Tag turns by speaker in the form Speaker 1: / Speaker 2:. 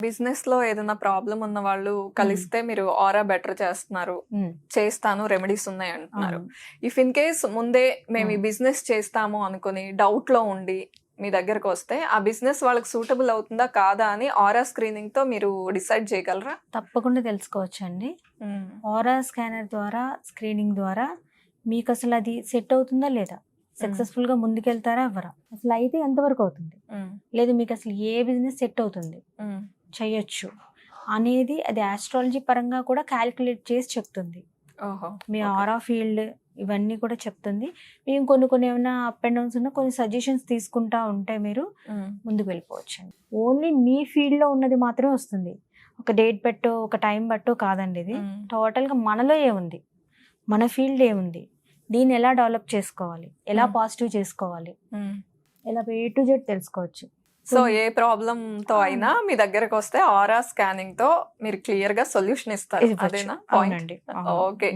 Speaker 1: Business లో ఏదైనా problem ఉన్న వాళ్ళు కలిస్తే మీరు ఆరా బెటర్ చేస్తున్నారు, చేస్తాను, రెమెడీస్ ఉన్నాయి అంటున్నారు. ఇఫ్ ఇన్ కేస్ ముందే మేము ఈ బిజినెస్ చేస్తాము అనుకుని డౌట్ లో ఉండి మీ దగ్గరకు వస్తే ఆ బిజినెస్ వాళ్ళకి సూటబుల్ అవుతుందా కాదా అని ఆరా స్క్రీనింగ్ తో మీరు డిసైడ్ చేయగలరా?
Speaker 2: తప్పకుండా తెలుసుకోవచ్చు అండి. ఆరా స్కానర్ ద్వారా, స్క్రీనింగ్ ద్వారా మీకు అసలు అది సెట్ అవుతుందా లేదా, సక్సెస్ఫుల్ గా ముందుకెళ్తారా అవ్వరా, అసలు అయితే ఎంతవరకు అవుతుంది, లేదు మీకు అసలు ఏ బిజినెస్ సెట్ అవుతుంది, చేయొచ్చు అనేది అది ఆస్ట్రాలజీ పరంగా కూడా క్యాలిక్యులేట్ చేసి చెప్తుంది. మీ ఆరా ఫీల్డ్ ఇవన్నీ కూడా చెప్తుంది. మేము కొన్ని ఏమైనా అప్ అండ్ డౌన్స్ ఉన్నా కొన్ని సజెషన్స్ తీసుకుంటా ఉంటే మీరు ముందుకు వెళ్ళిపోవచ్చు అండి. ఓన్లీ మీ ఫీల్డ్ లో ఉన్నది మాత్రమే వస్తుంది. ఒక డేట్ పెట్టో ఒక టైం బట్టో కాదండి. ఇది టోటల్గా మనలో ఏముంది, మన ఫీల్డ్ ఏముంది, దీన్ని ఎలా డెవలప్ చేసుకోవాలి, ఎలా పాజిటివ్ చేసుకోవాలి, ఎలా A to Z తెలుసుకోవచ్చు.
Speaker 1: సో ఏ ప్రాబ్లమ్ తో అయినా మీ దగ్గరకు వస్తే ఆరా స్కానింగ్ తో మీరు క్లియర్ గా సొల్యూషన్ ఇస్తారు. అదేనా పాయింట్? ఓకే.